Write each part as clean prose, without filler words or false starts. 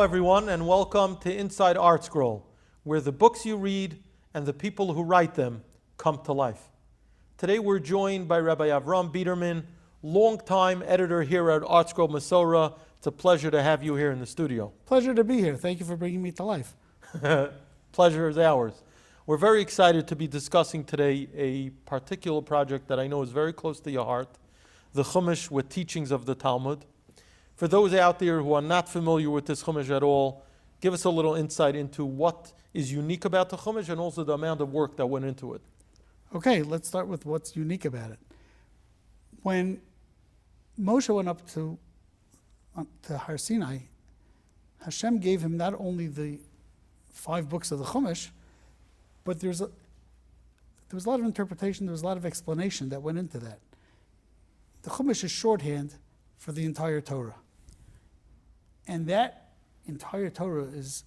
everyone, and welcome to Inside ArtScroll, where the books you read and the people who write them come to life. Today we're joined by Rabbi Avrohom Biderman, longtime editor here at ArtScroll Mesorah. It's a pleasure to have you here in the studio. Pleasure to be here. Thank you for bringing me to life. Pleasure is ours. We're very excited to be discussing today a particular project that I know is very close to your heart, the Chumash with teachings of the Talmud. For those out there who are not familiar with this Chumash at all, give us a little insight into what is unique about the Chumash and also the amount of work that went into it. Okay, let's start with what's unique about it. When Moshe went up to Har Sinai, Hashem gave him not only the 5 books of the Chumash, but there was a lot of interpretation, there was a lot of explanation that went into that. The Chumash is shorthand for the entire Torah. And that entire Torah is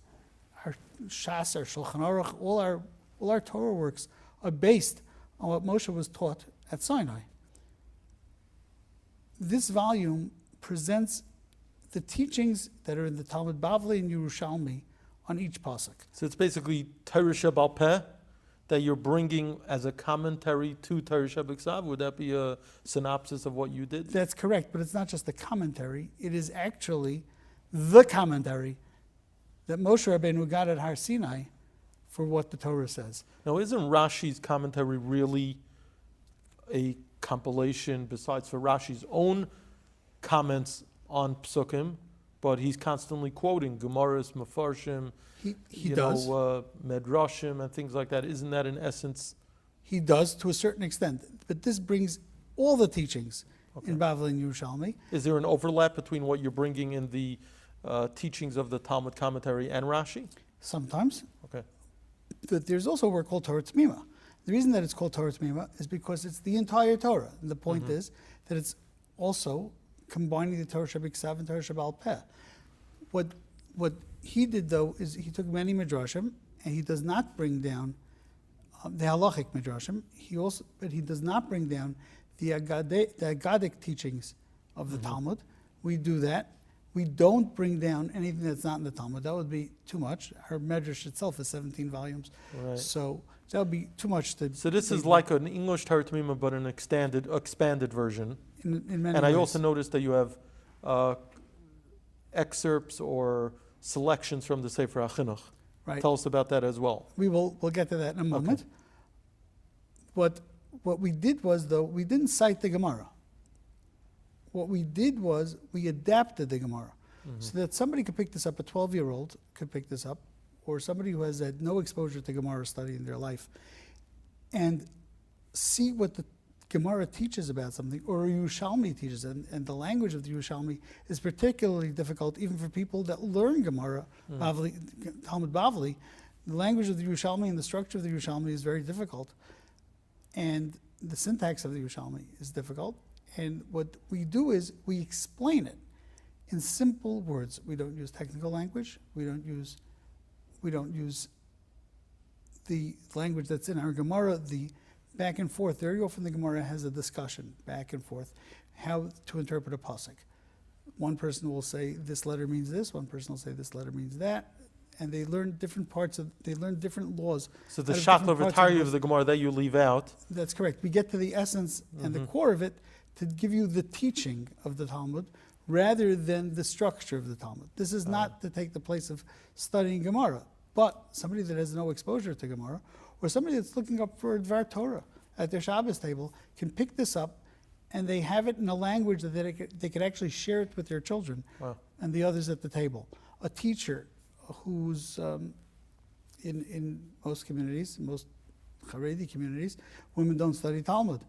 our Shas, our Shulchan Aruch, all our Torah works are based on what Moshe was taught at Sinai. This volume presents the teachings that are in the Talmud Bavli and Yerushalmi on each pasuk. So it's basically Torah Sheba'al Peh that you're bringing as a commentary to Torah Sheba'al. Would that be a synopsis of what you did? That's correct, but it's not just a commentary. It is actually the commentary that Moshe Rabbeinu got at Har Sinai for what the Torah says. Now, isn't Rashi's commentary really a compilation, besides for Rashi's own comments on Psukim, but he's constantly quoting Gemaras, Mefarshim, he does. Medrashim and things like that. Isn't that in essence? He does to a certain extent, but this brings all the teachings in Bavli and Yerushalmi. Is there an overlap between what you're bringing in the teachings of the Talmud commentary and Rashi? Sometimes. Okay. But there's also a work called Torah T'mima. The reason that it's called Torah T'mima is because it's the entire Torah. And the point is that it's also combining the Torah Sheba'al and Torah Sheba'al Peh. What he did, though, is he took many midrashim, and he does not bring down the halachic midrashim. But he does not bring down the Agadic teachings of the Talmud. We do that. We don't bring down anything that's not in the Talmud. That would be too much. Our medrash itself is 17 volumes, right. So that would be too much to. So this is like an English Torah T'mima, but an expanded version. In many and ways. I also noticed that you have excerpts or selections from the Sefer HaChinuch. Right. Tell us about that as well. We'll get to that in a moment. What we did was, though, we didn't cite the Gemara. What we did was we adapted the Gemara so that somebody could pick this up, a 12-year-old could pick this up, or somebody who has had no exposure to Gemara study in their life, and see what the Gemara teaches about something, or Yerushalmi teaches, and the language of the Yerushalmi is particularly difficult even for people that learn Gemara, Bavli, Talmud Bavli. The language of the Yerushalmi and the structure of the Yerushalmi is very difficult, and the syntax of the Yerushalmi is difficult. And what we do is we explain it in simple words. We don't use technical language. We don't use the language that's in our Gemara, the back and forth. Very often the Gemara has a discussion back and forth how to interpret a pasuk. One person will say this letter means this, one person will say this letter means that, and they learn different different laws. So the shakla v'tarya of the Gemara that you leave out. That's correct. We get to the essence and the core of it to give you the teaching of the Talmud rather than the structure of the Talmud. This is not to take the place of studying Gemara, but somebody that has no exposure to Gemara, or somebody that's looking up for Dvar Torah at their Shabbos table, can pick this up, and they have it in a language that they could actually share it with their children and the others at the table. A teacher who's in most communities, most Haredi communities, women don't study Talmud.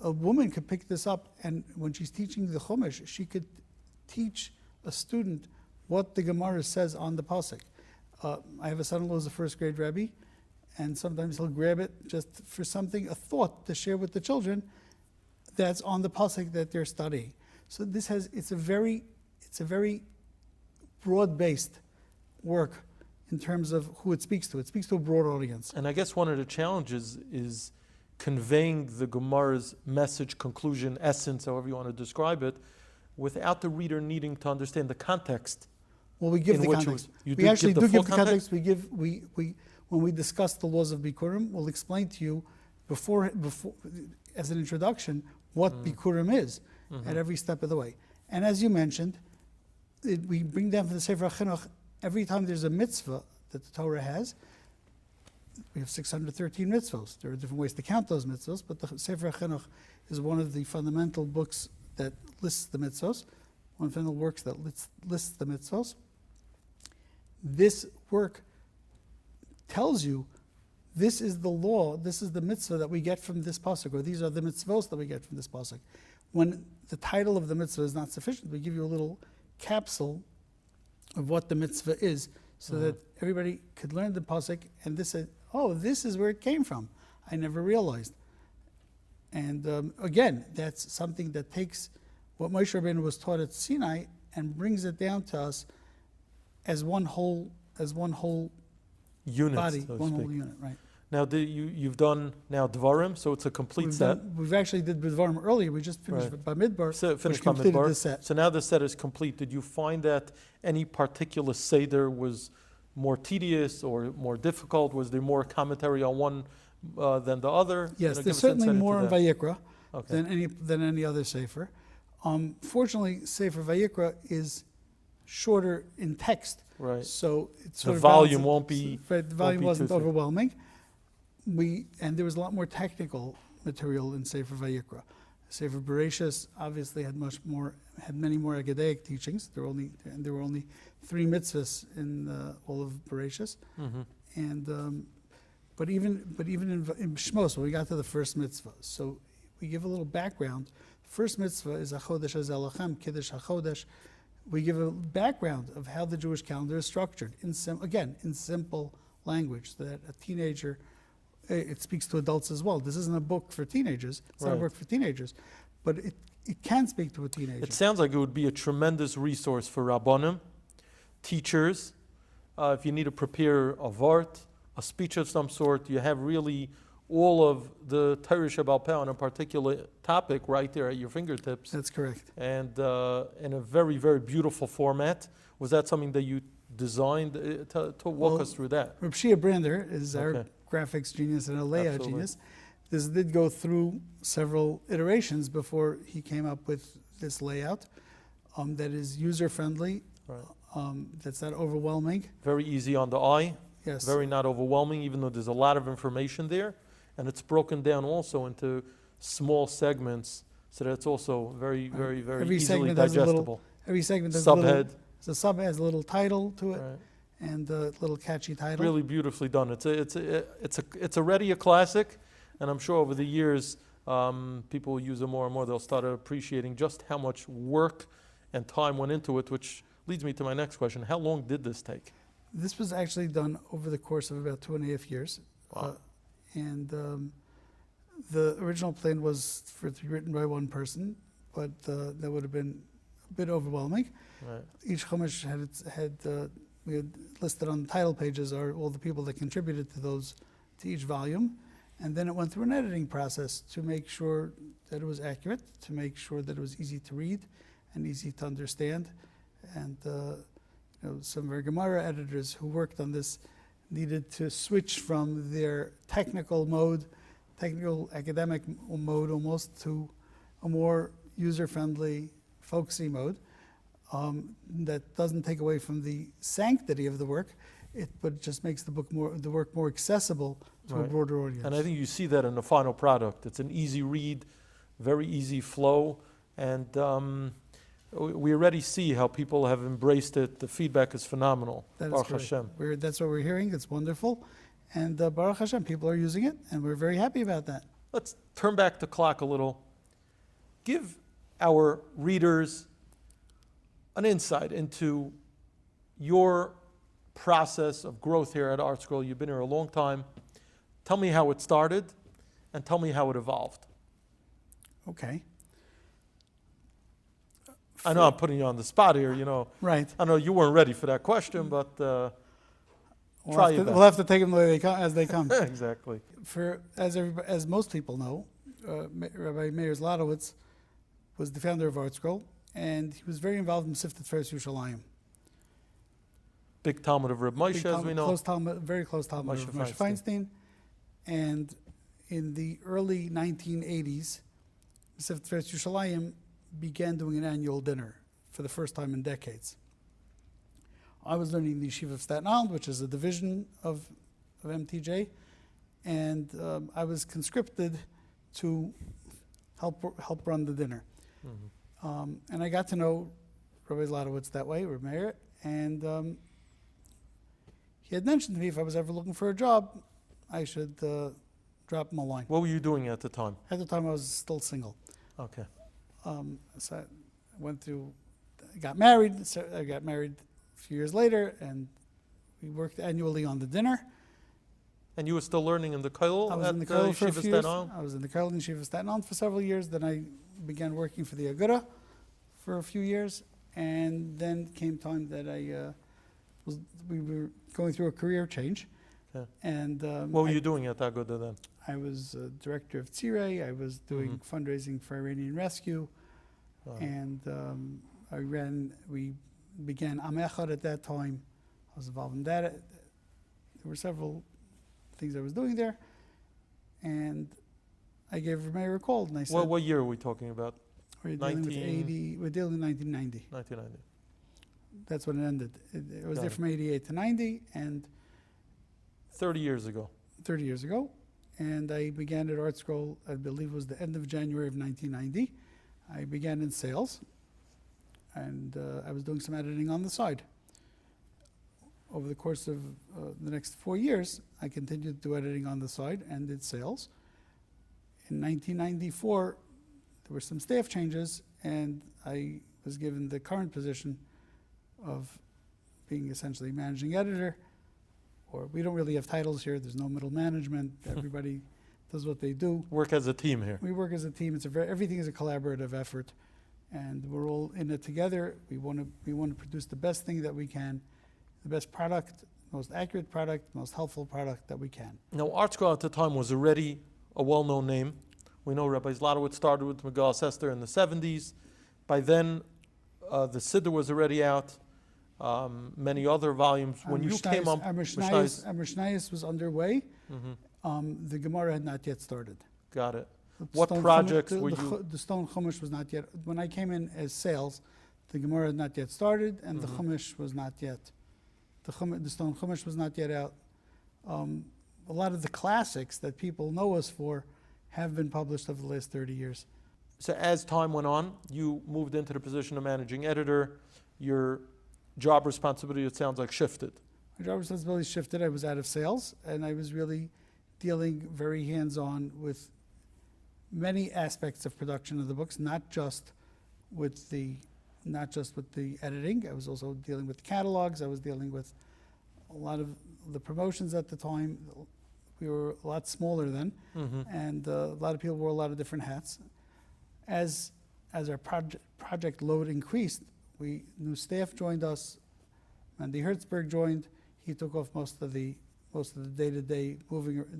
A woman could pick this up, and when she's teaching the Chumash, she could teach a student what the Gemara says on the pasuk. I have a son-in-law who's a first grade Rebbe, and sometimes he'll grab it just for something, a thought to share with the children that's on the pasuk that they're studying. So it's a very broad-based work in terms of who it speaks to. It speaks to a broad audience. And I guess one of the challenges is conveying the Gemara's message, conclusion, essence, however you want to describe it, without the reader needing to understand the context Well, we give in the which context. you We actually give do the full give the context. We when we discuss the laws of Bikurim, we'll explain to you before as an introduction what Bikurim is at every step of the way. And as you mentioned, we bring down from the Sefer HaChinuch every time there's a mitzvah that the Torah has. We have 613 mitzvahs. There are different ways to count those mitzvahs, but the Sefer HaChinuch is one of the fundamental books that lists the mitzvahs, one of the fundamental works that lists the mitzvahs. This work tells you this is the law, this is the mitzvah that we get from this pasuk, or these are the mitzvahs that we get from this pasuk. When the title of the mitzvah is not sufficient, we give you a little capsule of what the mitzvah is, so that everybody could learn the pasuk and this said, oh, this is where it came from. I never realized. And again, that's something that takes what Moshe Rabbeinu was taught at Sinai and brings it down to us as one whole unit, body, so to one whole speak. unit, right? Now, you've done now Dvarim, so it's a complete set. We've actually did Bidvarim earlier. We just finished Right. Bamidbar, So which finished completed Bamidbar. the set. So now the set is complete. Did you find that any particular Seder was more tedious or more difficult? Was there more commentary on one than the other? Yes, Give there's us certainly insight more in into that. Vayikra Okay. than any other Sefer. Fortunately, Sefer Vayikra is shorter in text, Right. so it's The sort of volume balances- won't be- right, the volume be wasn't too thick. overwhelming. And there was a lot more technical material in Sefer Vayikra. Sefer Bereshis obviously had many more Agadaic teachings. There were only 3 mitzvahs in all of Bereshis. And but even in Shmos, when we got to the first mitzvah, so we give a little background. First mitzvah is Achodesh Elachem, Kiddush HaChodesh. We give a background of how the Jewish calendar is structured in simple language, so that a teenager, it speaks to adults as well. This isn't a book for teenagers. It's not a Right. book for teenagers, but it can speak to a teenager. It sounds like it would be a tremendous resource for Rabbanim, teachers. If you need to prepare a vart, a speech of some sort, you have really all of the Torah Shebaal Peh on a particular topic right there at your fingertips. That's correct. And in a very, very beautiful format. Was that something that you designed? To walk Well, us through that. Reb Shia Brander is our Okay. graphics genius and a layout Absolutely. genius. This did go through several iterations before he came up with this layout that is user-friendly, Right. that's not overwhelming. Very easy on the eye, Yes. very not overwhelming, even though there's a lot of information there. And it's broken down also into small segments, so that it's also very, very, very Every easily segment has a little- digestible. Every segment has a little, Subhead, the subhead has a little title to it right. and a little catchy title. Really beautifully done. It's already a classic, and I'm sure over the years, people will use it more and more. They'll start appreciating just how much work and time went into it, which leads me to my next question. How long did this take? This was actually done over the course of about 2.5 years. Wow. And the original plan was for it to be written by one person, but that would have been a bit overwhelming. Right. Each Chumash we had listed on the title pages are all the people that contributed to each volume. And then it went through an editing process to make sure that it was accurate, to make sure that it was easy to read and easy to understand. And some of our Gemara editors who worked on this needed to switch from their technical academic mode almost, to a more user-friendly, folksy mode that doesn't take away from the sanctity of the work, but just makes the work more accessible to a Right. broader audience. And I think you see that in the final product. It's an easy read, very easy flow, and we already see how people have embraced it. The feedback is phenomenal. That is Baruch correct. Hashem. That's what we're hearing. It's wonderful. And Baruch Hashem, people are using it, and we're very happy about that. Let's turn back the clock a little. Give our readers an insight into your process of growth here at ArtScroll. You've been here a long time. Tell me how it started, and tell me how it evolved. Okay. I know I'm putting you on the spot here, Right. I know you weren't ready for that question, but try your We'll have to take them the way they come, as they come. exactly. As most people know, Rabbi Meir Zlotowitz was the founder of ArtScroll, and he was very involved in Siftet Feres Yerushalayim. Big Talmud of Reb Moshe, big as Talmud, we know. close Talmud, very close Talmud Moshe of Moshe Feinstein. Feinstein. And in the early 1980s, Mesivta Tiferes Yerushalayim began doing an annual dinner for the first time in decades. I was learning in the Yeshiva of Staten Island, which is a division of MTJ, and I was conscripted to help run the dinner. And I got to know Rabbi Zlotowitz that way, Rabbi Meir, and he had mentioned to me if I was ever looking for a job, I should drop him a line. What were you doing at the time? At the time, I was still single. Okay. So I got married. So I got married a few years later, and we worked annually on the dinner. And you were still learning in the Kollel I was at in the Kollel for a Yeshiva few Staten years. Island? I was in the Kollel in Yeshiva of Staten Island for several years. Then I began working for the Aguda for a few years, and then came time that we were going through a career change. Okay. And What were you doing at Aguda then? I was director of Tzirei. I was doing fundraising for Iranian Rescue, and we began Am Echad at that time. I was involved in that. There were several things I was doing there, and I gave Meir a call, and I said, What year are we talking about? we're dealing with 80, we're dealing with 1990. 1990. That's when it ended. It was Got there it. from 88 to 90, and 30 years ago. 30 years ago. And I began at ArtScroll, I believe it was the end of January of 1990. I began in sales, and I was doing some editing on the side. Over the course of the next 4 years, I continued to do editing on the side and did sales. In 1994, there were some staff changes, and I was given the current position of being essentially managing editor. Or we don't really have titles here. There's no middle management. Everybody does what they do. Work as a team here. We work as a team. Everything is a collaborative effort, and we're all in it together. We want to produce the best thing that we can, the best product, most accurate product, most helpful product that we can. Now, ArtScroll at the time was already a well-known name. We know Rabbi Zlotowitz started with Megalas Esther in the 70s. By then, the Siddur was already out. Many other volumes. When you came up, Our Mishnayos was underway. The Gemara had not yet started. Got it. The What stone projects Chumash- were the, you? The stone Chumash was not yet. When I came in as sales, the Gemara had not yet started, and the Chumash was not yet. The stone Chumash was not yet out. A lot of the classics that people know us for have been published over the last 30 years. So as time went on, you moved into the position of managing editor. Your job responsibility, it sounds like, shifted. My job responsibility shifted. I was out of sales, and I was really dealing very hands-on with many aspects of production of the books, not just with the editing. I was also dealing with catalogs. I was dealing with a lot of the promotions at the time. We were a lot smaller then, and a lot of people wore a lot of different hats. As our project load increased, new staff joined us. Mandy Hertzberg joined. He took off most of the day-to-day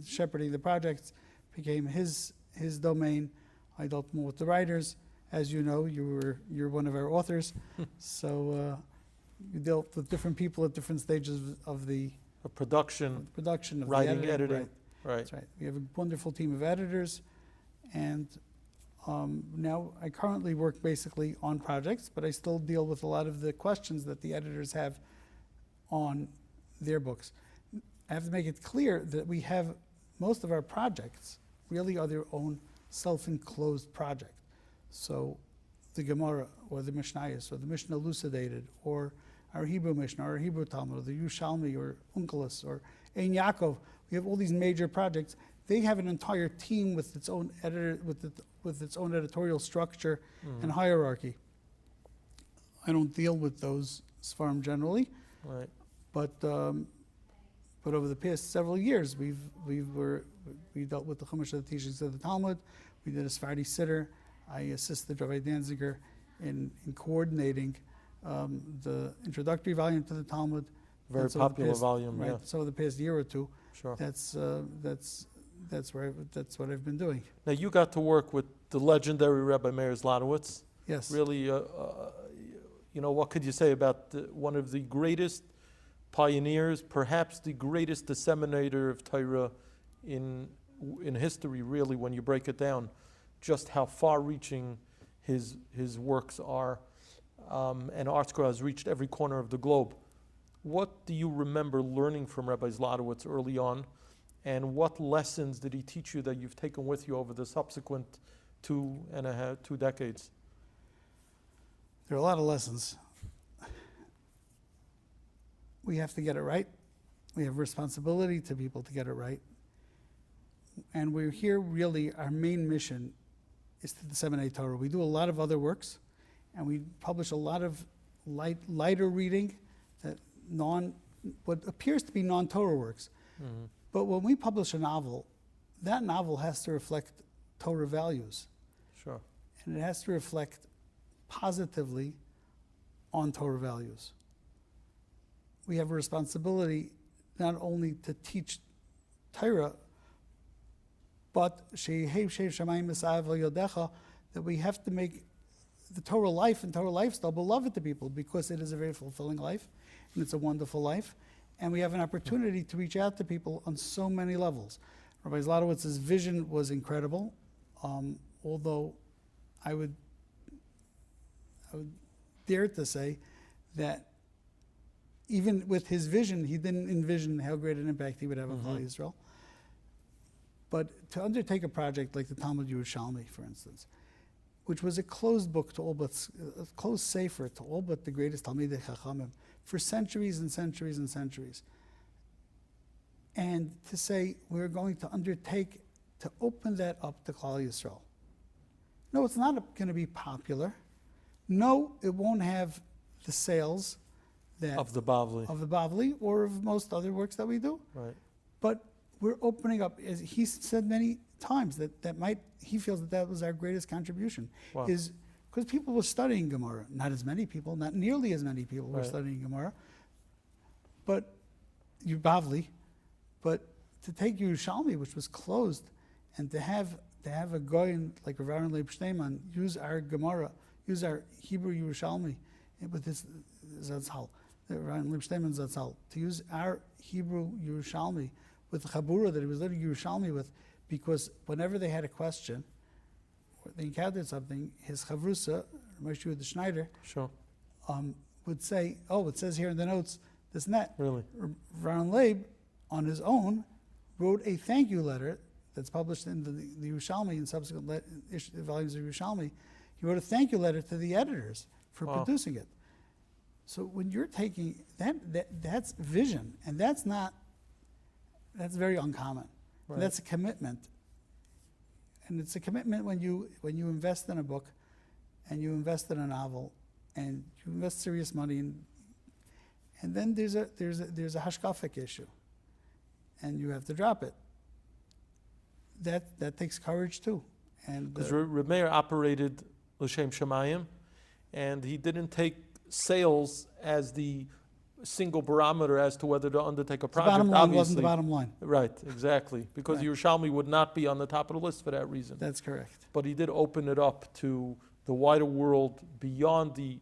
shepherding the projects. Became his domain. I dealt more with the writers. As you know, you're one of our authors, so you dealt with different people at different stages of the Production, of writing, the editing. editing. Right. That's right. We have a wonderful team of editors, and now I currently work basically on projects, but I still deal with a lot of the questions that the editors have on their books. I have to make it clear that we have most of our projects really are their own self-enclosed project. So the Gemara or the Mishnayos or the Mishnah Elucidated or our Hebrew Mishnah or our Hebrew Talmud or the Yerushalmi or Unkelos or Ein Yaakov, we have all these major projects. They have an entire team with its own editor, with its own editorial structure and hierarchy. I don't deal with those Sfarim generally, Right. but over the past several years, we dealt with the Chumash of the teachings of the Talmud. We did a Sephardi Siddur. I assisted Rabbi Danziger in coordinating the introductory volume to the Talmud. Very That's over the popular past- volume, right, yeah. So over the past year or two, Sure. that's what I've been doing. Now, you got to work with the legendary Rabbi Meir Zlotowitz. Yes. Really, what could you say about one of the greatest pioneers, perhaps the greatest disseminator of Torah in history, really, when you break it down, just how far-reaching his works are. And ArtScroll has reached every corner of the globe. What do you remember learning from Rabbi Zlotowitz early on, and what lessons did he teach you that you've taken with you over the subsequent 2 decades? There are a lot of lessons. We have to get it right. We have responsibility to people to get it right. And we're here, really, our main mission is to disseminate Torah. We do a lot of other works, and we publish a lot of lighter reading, what appears to be non-Torah works. Mm-hmm. But when we publish a novel, that novel has to reflect Torah values. Sure. And it has to reflect positively on Torah values. We have a responsibility not only to teach Torah, but that we have to make the Torah life and Torah lifestyle beloved to people, because it is a very fulfilling life and it's a wonderful life. And we have an opportunity to reach out to people on so many levels. Rabbi Zlotowitz's vision was incredible, although I would dare to say that even with his vision, he didn't envision how great an impact he would have on Klal Yisrael. But to undertake a project like the Talmud Yerushalmi, for instance, which was a closed book to all but, a closed sefer to all but the greatest Talmidei Chachamim for centuries and centuries and centuries. And to say, we're going to undertake to open that up to Klal Yisrael. No, it's not going to be popular. No, it won't have the sales that Of the Bavli. or of most other works that we do. Right. But we're opening up, as he said many times, he feels that was our greatest contribution. Wow. Is because people were studying Gemara. Not as many people, not nearly as many people were Right. studying Gemara. But Bavli, but to take Yerushalmi, which was closed, and to have a goyin like Rav Aaron Leib Shteiman use our Gemara, use our Hebrew Yerushalmi with his Zatzal, Rav Aaron Leib Shteiman Zatzal, to use our Hebrew Yerushalmi with the Chabura that he was learning Yerushalmi with, because whenever they had a question or they encountered something, his Chavrusa, Moshe Yehuda Schneider, Sure. would say, "Oh, it says here in the notes this and that." Really. Aaron Leib, on his own, wrote a thank you letter that's published in the Yerushalmi and subsequent volumes of Yerushalmi. He wrote a thank you letter to the editors for Wow. producing it. So when you're taking that's vision, and that's very uncommon. Right. And that's a commitment. And it's a commitment when you invest in a book, and you invest in a novel, and you invest serious money in. And then there's a hashkafic issue, and you have to drop it. That takes courage too. And Because Reb Meir operated L'Shem Shemayim, and he didn't take sales as the single barometer as to whether to undertake a the project. bottom line Obviously, wasn't the bottom line. Right, exactly. Because Right. Yerushalmi would not be on the top of the list for that reason. That's correct. But he did open it up to the wider world beyond the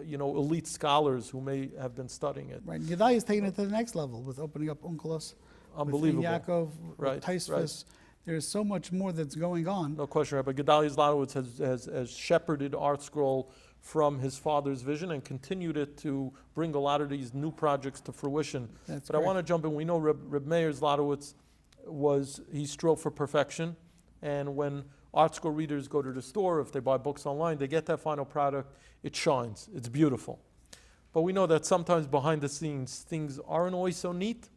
elite scholars who may have been studying it. Right. Gedai is taking it to the next level with opening up Onkelos, Unbelievable. with Yaakov, Right, with Taisvis. right. There's so much more that's going on. No question, Rabbi Gedalia Zlotowitz has shepherded ArtScroll from his father's vision and continued it to bring a lot of these new projects to fruition. That's But I want to jump in. We know Reb Meir Zlotowitz he strove for perfection. And when ArtScroll readers go to the store, if they buy books online, they get that final product. It shines. It's beautiful. But we know that sometimes behind the scenes, things aren't always so neat.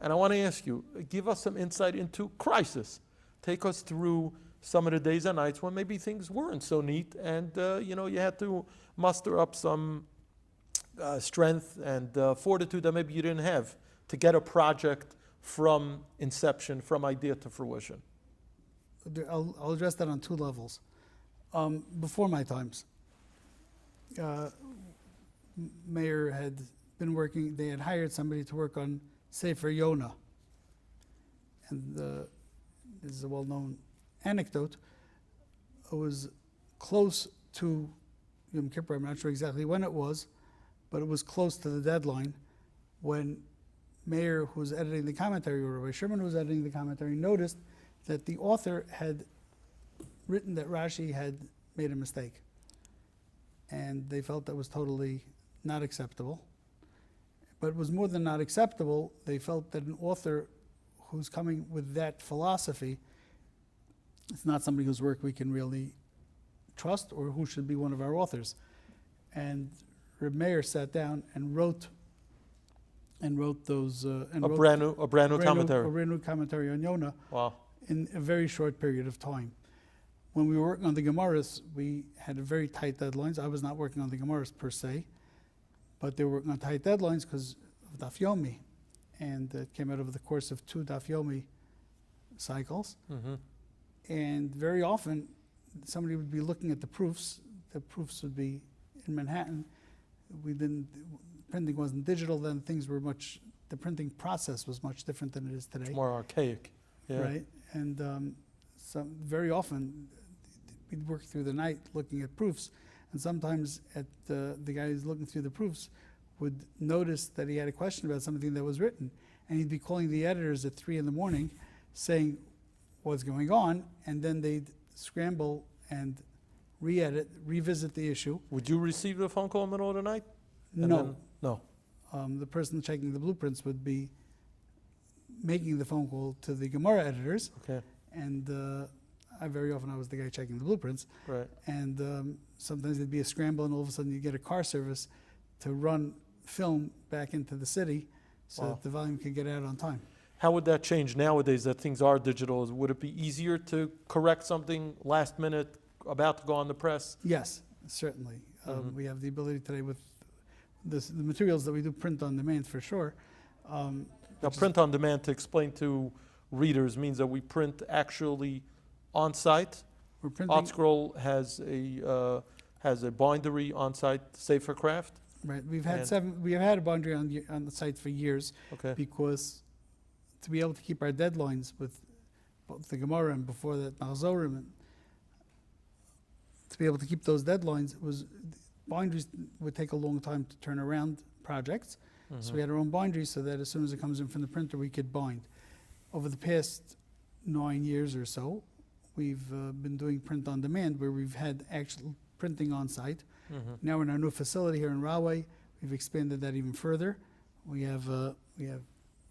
And I want to ask you, give us some insight into crisis. Take us through some of the days and nights when maybe things weren't so neat, and you had to muster up some strength and fortitude that maybe you didn't have to get a project from inception, from idea to fruition. I'll address that on two levels. Before my times, Mayor had been working, they had hired somebody to work on Sefer Yonah. And this is a well-known anecdote. It was close to Yom Kippur, I'm not sure exactly when it was, but it was close to the deadline. when Meir, who was editing the commentary, or Rabbi Sherman, who was editing the commentary, noticed that the author had written that Rashi had made a mistake. And they felt that was totally not acceptable. But it was more than not acceptable. They felt that an author who's coming with that philosophy, it's not somebody whose work we can really trust or who should be one of our authors. And Reb Meir sat down and wrote those A brand new commentary. A brand new commentary on Yonah. Wow. In a very short period of time. When we were working on the Gemaras, we had very tight deadlines. I was not working on the Gemaras per se, but they were working on tight deadlines because of Daf Yomi. And it came out over the course of 2 Daf Yomi cycles. Mm-hmm. And very often, somebody would be looking at the proofs. The proofs would be in Manhattan. Printing wasn't digital then. The printing process was much different than it is today. It's more archaic. Yeah. Right? And very often, we'd work through the night looking at proofs. And sometimes the guy who's looking through the proofs would notice that he had a question about something that was written. And he'd be calling the editors at 3 a.m, saying what's going on. And then they'd scramble and revisit the issue. Would you receive the phone call in the middle of the night? No. No. The person checking the blueprints would be making the phone call to the Gemara editors. Okay. And I was the guy checking the blueprints. Right. And sometimes there'd be a scramble, and all of a sudden you get a car service to run film back into the city so that the volume could get out on time. How would that change nowadays that things are digital? Would it be easier to correct something last minute, about to go on the press? Yes, certainly. We have the ability today with the materials that we do print on demand for sure. Now, print on demand, to explain to readers, means that we print actually on site. We're printing. ArtScroll has a bindery on site, Sefer Craft. Right. We have had a bindery on the site for years. Okay. Because to be able to keep our deadlines with both the Gemara and before that Mesorah, and to be able to keep those deadlines, binderies would take a long time to turn around projects. Mm-hmm. So we had our own bindery so that as soon as it comes in from the printer, we could bind. Over the past 9 years or so, we've been doing print on demand, where we've had actual printing on site. Mm-hmm. Now in our new facility here in Rahway, we've expanded that even further. We have a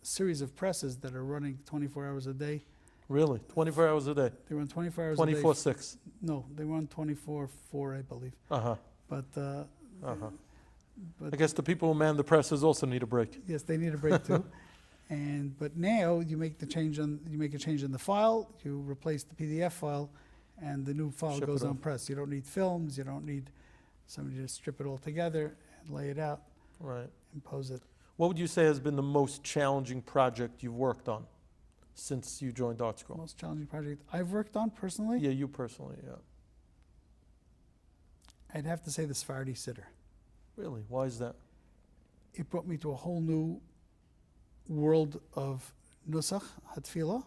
series of presses that are running 24 hours a day. Really? 24 hours a day? They run 24 hours a day. 24/6? No, they run 24/4, I believe. Uh-huh. But I guess the people who man the presses also need a break. yes, they need a break too. But now you make a change in the file, you replace the PDF file, and the new file Ship goes it on off. press. You don't need films, you don't need somebody to strip it all together and lay it out Right. and pose it. What would you say has been the most challenging project you've worked on since you joined ArtScroll? Most challenging project I've worked on personally, Yeah, you personally, yeah. I'd have to say the Sephardi Siddur. Really? Why is that? It brought me to a whole new world of Nusach, Hatfilah.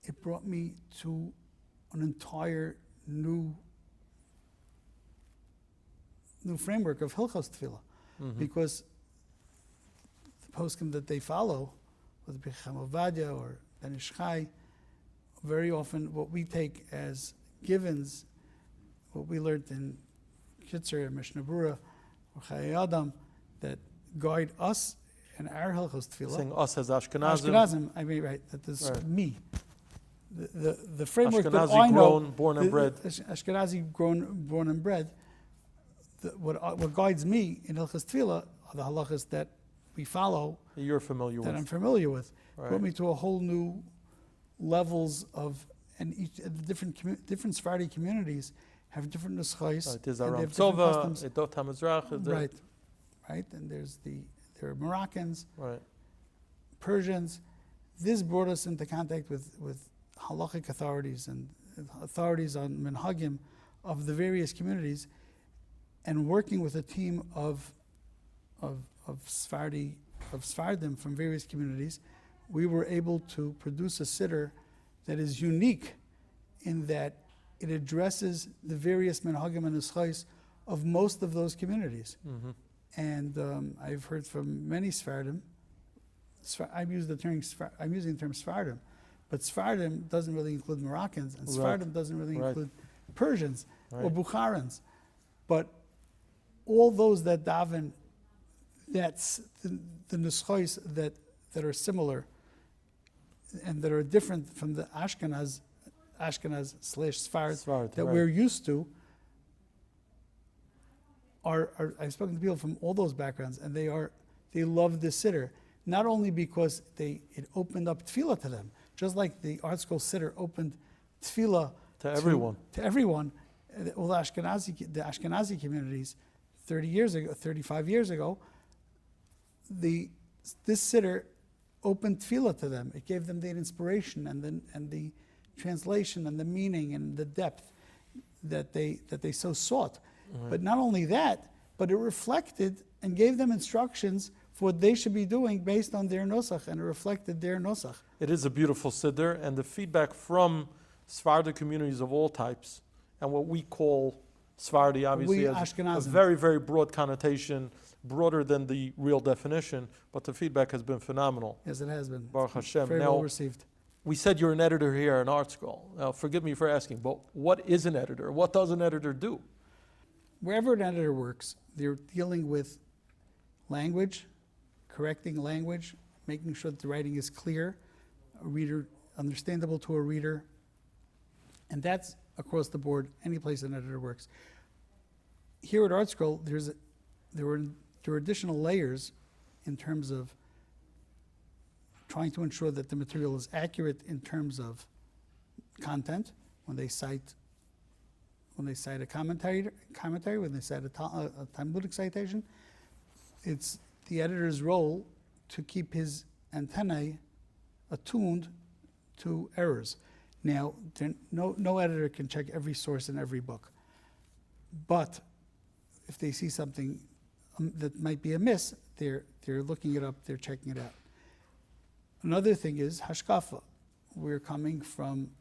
It brought me to an entire new framework of Hilchos Tefillah, Mm-hmm. because the poskim that they follow, whether it be Chacham Ovadia or Ben Ish Chai, very often what we take as givens, what we learned in Kitzer, Mishnah Berurah, or Chayei Adam, that guide us in our Hilchos Tefillah. Saying us as Ashkenazim. Ashkenazim, I mean, right, that is Right. me. The framework that Ashkenazi I know, born and bred. Ashkenazi born and bred, what guides me in Hilchos Tefillah are the halachas that we follow, You're familiar that with. I'm familiar with. Right. Brought me to a whole new levels of, and each the different Sephardi communities have different nuschais. Right, there's and they Aram have different Tova, customs. Edot HaMizrach. Right, and there are Moroccans, Right. Persians. This brought us into contact with halachic authorities and authorities on minhagim of the various communities, and working with a team of Sephardim from various communities, we were able to produce a siddur that is unique in that it addresses the various minhagim and nuschais of most of those communities. Mm-hmm. And I've heard from many Sephardim. I'm using the term Sephardim, but Sephardim doesn't really include Moroccans, and Sephardim doesn't really include Persians or Bukharans. But all those that daven, that's the nuschois that are similar and that are different from the Ashkenaz / Sfard that we're used to. I've spoken to people from all those backgrounds, and they love the siddur, not only because it opened up tefillah to them, just like the ArtScroll siddur opened tefillah to everyone. All the Ashkenazi communities 35 years ago, this siddur opened tefillah to them. It gave them the inspiration and the translation and the meaning and the depth that they so sought. Right. But not only that, but it reflected and gave them instructions for what they should be doing based on their nosach, and it reflected their nosach. It is a beautiful siddur, and the feedback from Sephardic communities of all types, and what we call Sephardi obviously has a very, very broad connotation, broader than the real definition, but the feedback has been phenomenal. Yes, it has been. Baruch Hashem. Very well received. We said you're an editor here in ArtScroll. Now, forgive me for asking, but what is an editor? What does an editor do? Wherever an editor works, they're dealing with language, correcting language, making sure that the writing is clear, understandable to a reader, and that's across the board, any place an editor works. Here at ArtScroll, there are additional layers in terms of trying to ensure that the material is accurate in terms of content. When they cite a commentary, when they cite a Talmudic citation, it's the editor's role to keep his antennae attuned to errors. Now, no editor can check every source in every book, but if they see something that might be amiss, they're looking it up, they're checking it out. Another thing is hashkafa. We're coming from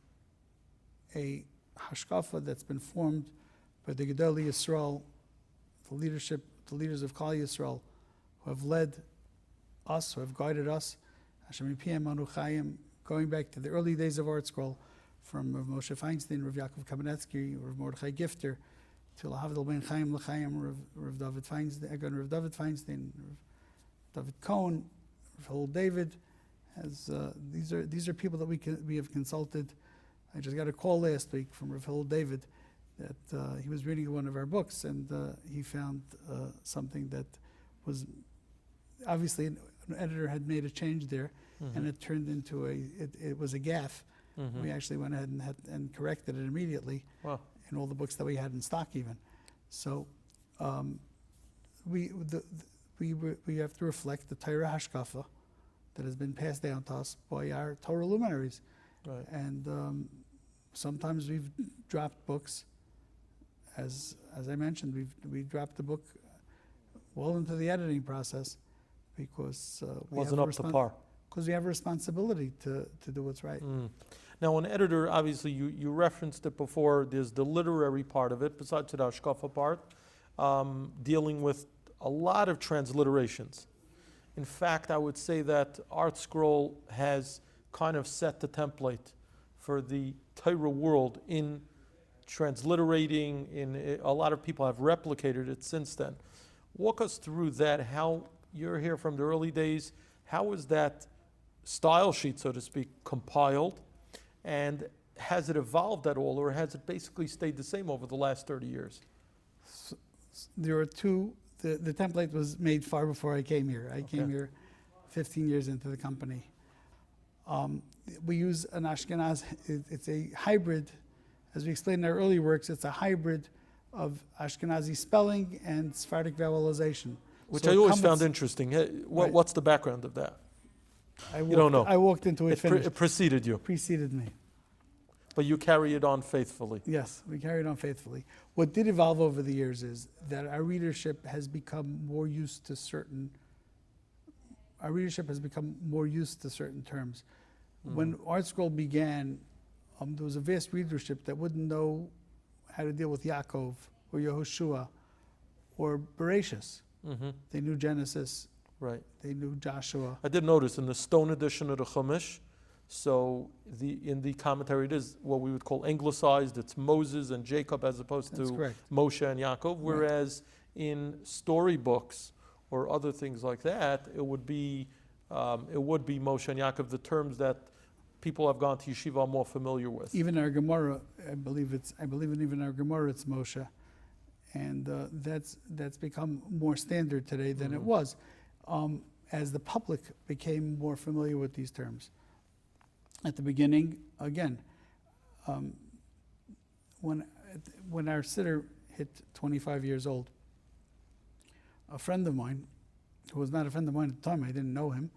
a hashkafa that's been formed by the Gedolei Yisrael, the leaders of Klal Yisrael, who have led us, who have guided us, Hashem Yipiyam Anu Chayim, going back to the early days of ArtScroll, from Rav Moshe Feinstein, Rav Yaakov Kamenetsky, Rav Mordechai Gifter, to Lahavdil Ben Chaim L'Chaim, Rav David Feinstein, Rav David Feinstein, Rav David Cohen, Rav Hillel David. These are people that we have consulted. I just got a call last week from Rav Hillel David that he was reading one of our books, and he found something that was obviously an editor had made a change there, and it turned into it was a gaffe. We actually went ahead and corrected it immediately in all the books that we had in stock even. So we have to reflect the Torah hashkafa that has been passed down to us by our Torah luminaries. Right. And sometimes we've dropped books. As I mentioned, we dropped the book well into the editing process because wasn't up to par. Because we have a responsibility to do what's right. Now, an editor, obviously, you referenced it before. There's the literary part of it, besides the hashkafa part, dealing with a lot of transliterations. In fact, I would say that ArtScroll has kind of set the template for the Torah world in transliterating. A lot of people have replicated it since then. Walk us through that, how you're here from the early days. How was that style sheet, so to speak, compiled? And has it evolved at all, or has it basically stayed the same over the last 30 years? There are two. The template was made far before I came here. I came here 15 years into the company. We use an Ashkenaz. It's a hybrid. As we explained in our early works, it's a hybrid of Ashkenazi spelling and Sephardic vowelization. Which I always found interesting. What's the background of that? You don't know. I walked into it finished. It preceded you. Preceded me. But you carry it on faithfully. Yes, we carry it on faithfully. What did evolve over the years is that our readership has become more used to certain terms. When ArtScroll began, there was a vast readership that wouldn't know how to deal with Yaakov or Yehoshua or Bereshis. They knew Genesis. Right. They knew Joshua. I did notice in the stone edition of the Chumash, so in the commentary it is what we would call anglicized. It's Moses and Jacob as opposed That's to correct. Moshe and Yaakov. Whereas in storybooks or other things like that, it would be Moshe and Yaakov, the terms that people have gone to yeshiva are more familiar with. Even our Gemara, I believe in even our Gemara it's Moshe, and that's become more standard today than it was, as the public became more familiar with these terms. At the beginning, again, when our siddur hit 25 years old, a friend of mine, who was not a friend of mine at the time, I didn't know him,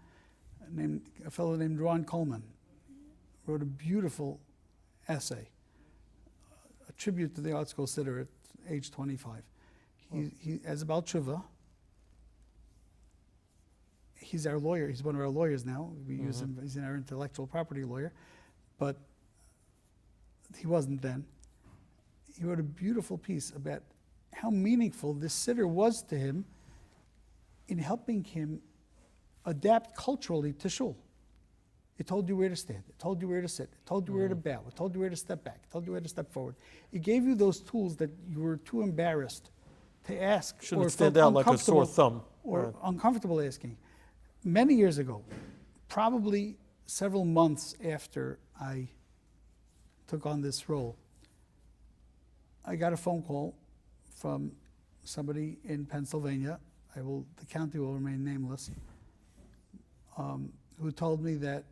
a fellow named Ron Coleman, wrote a beautiful essay, a tribute to the ArtScroll siddur at age 25. He as a Baal Tshuva. He's our lawyer. He's one of our lawyers now. We use him. He's our intellectual property lawyer, but he wasn't then. He wrote a beautiful piece about how meaningful this siddur was to him in helping him adapt culturally to shul. It told you where to stand. It told you where to sit. It told you where to bow. It told you where to step back. It told you where to step forward. It gave you those tools that you were too embarrassed to ask. Shouldn't or stand felt out like a sore uncomfortable- thumb. Or Right. uncomfortable asking. Many years ago, probably several months after I took on this role, I got a phone call from somebody in Pennsylvania. The county will remain nameless, who told me that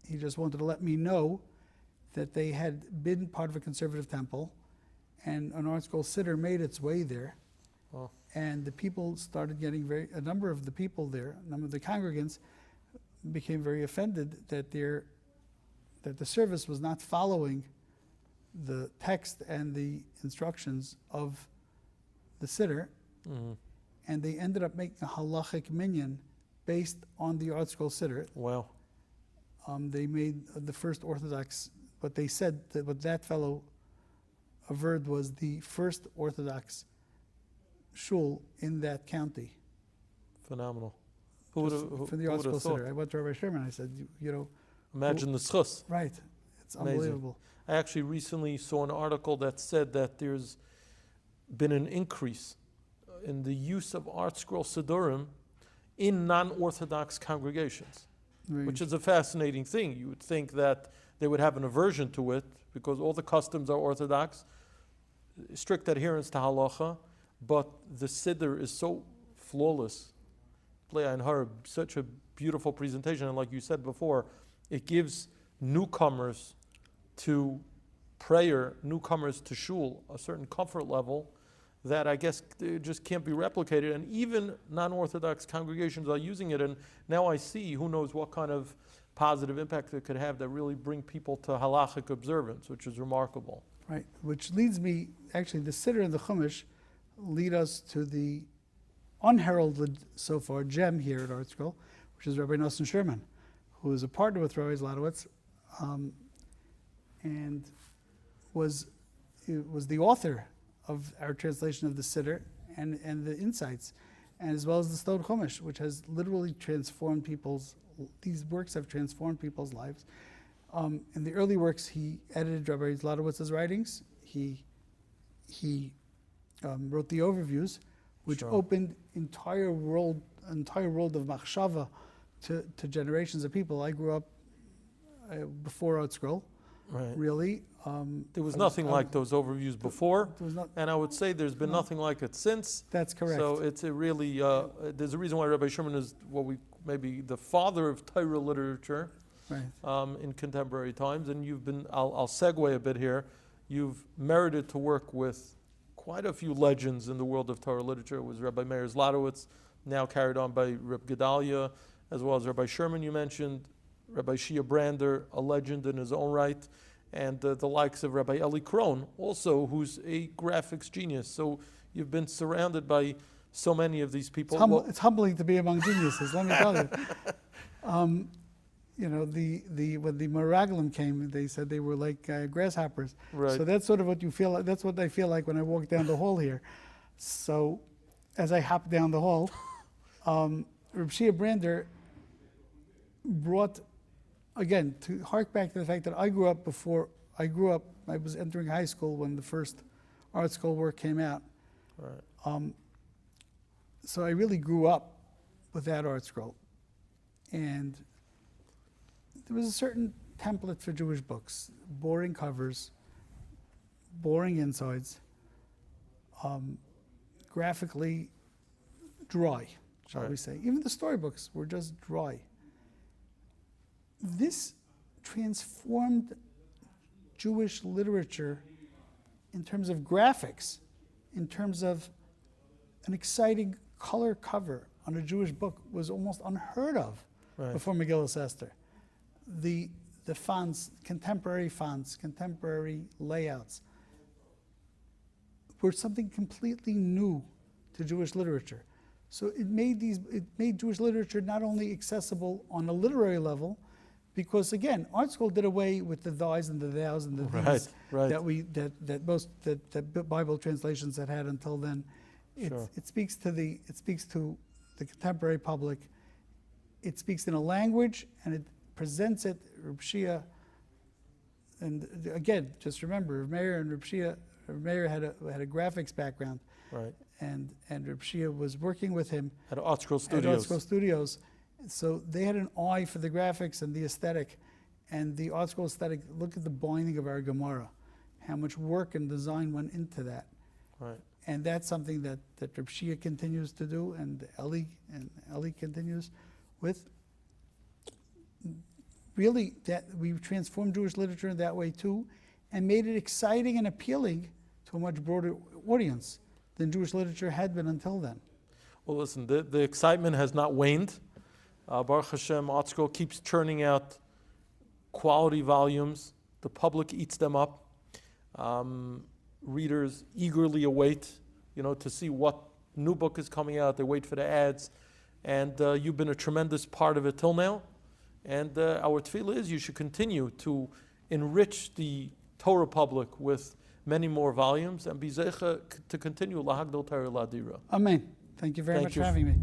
he just wanted to let me know that they had been part of a conservative temple, and an ArtScroll siddur made its way there. Oh. And the people started getting a number of the people there, a number of the congregants became very offended that the service was not following the text and the instructions of the siddur, and they ended up making a halachic minyan based on the ArtScroll siddur. Wow. They made the first Orthodox, what they said, what that fellow averred was the first Orthodox shul in that county. Phenomenal. Who would have For the who would've ArtScroll thought? siddur. I went to Rabbi Sherman, I said, you know, Imagine the schus. right, it's Amazing. unbelievable. I actually recently saw an article that said that there's been an increase in the use of ArtScroll Siddurim in non-Orthodox congregations, which is a fascinating thing. You would think that they would have an aversion to it because all the customs are Orthodox, strict adherence to halacha, but the siddur is so flawless. Play and her, such a beautiful presentation, and like you said before, it gives newcomers to prayer, newcomers to shul, a certain comfort level that I guess just can't be replicated. And even non-Orthodox congregations are using it, and now I see who knows what kind of positive impact it could have that really bring people to halachic observance, which is remarkable. Right, which leads me, actually, the siddur and the Chumash lead us to the unheralded so far gem here at ArtScroll, which is Rabbi Nosson Sherman, who is a partner with Rabbi Zlotowitz, and was the author of our translation of the siddur and the insights, and as well as the Stone Chumash, which has literally transformed these works have transformed people's lives. In the early works, he edited Rabbi Zlotowitz's writings. He wrote the overviews, which opened entire world of machshava to generations of people. I grew up before ArtScroll, really. There was nothing like those overviews before, not, and I would say there's been nothing like it since. That's correct. So it's a really, there's a reason why Rabbi Sherman is maybe the father of Torah literature. Right. In contemporary times, and you've been, I'll segue a bit here, you've merited to work with quite a few legends in the world of Torah literature. It was Rabbi Meir Zlotowitz, now carried on by Reb Gedalia, as well as Rabbi Sherman you mentioned, Rabbi Shia Brander, a legend in his own right, and the likes of Rabbi Eli Krohn, also, who's a graphics genius. So you've been surrounded by so many of these people. It's humbling to be among geniuses, let me tell you. You know, when the Meraglim came, they said they were like grasshoppers. Right. So that's sort of what you feel. That's what I feel like when I walk down the hall here. So as I hop down the hall, Rabbi Shia Brander brought, again, to hark back to the fact that I was entering high school when the first ArtScroll work came out. Right. So I really grew up with that ArtScroll. And there was a certain template for Jewish books: boring covers, boring insides, graphically dry, shall we say. Even the storybooks were just dry. This transformed Jewish literature in terms of graphics, in terms of an exciting color cover on a Jewish book was almost unheard of before Megillas Esther. The fonts, contemporary layouts, were something completely new to Jewish literature. So it made Jewish literature not only accessible on a literary level, because again, ArtScroll did away with the thys and the thous and the these that Bible translations had until then. It speaks to the contemporary public. It speaks in a language, and it presents it. Reb Shia, and again, just remember, Reb Meir and Reb Shia. Reb Meir had a graphics background, right? And Reb Shia was working with him at ArtScroll Studios. So they had an eye for the graphics and the aesthetic, and the ArtScroll aesthetic. Look at the binding of our Gemara, how much work and design went into that. Right. And that's something that Reb Shia continues to do, and Eli continues with. Really, that we transformed Jewish literature in that way too, and made it exciting and appealing to a much broader audience than Jewish literature had been until then. Well, listen, the excitement has not waned. Baruch Hashem, ArtScroll keeps churning out quality volumes. The public eats them up. Readers eagerly await, to see what new book is coming out. They wait for the ads. And you've been a tremendous part of it till now. And our tefillah is you should continue to enrich the Torah public with many more volumes and be zeicha to continue lahagdol Torah ladira. Amen. Thank you very much for having me.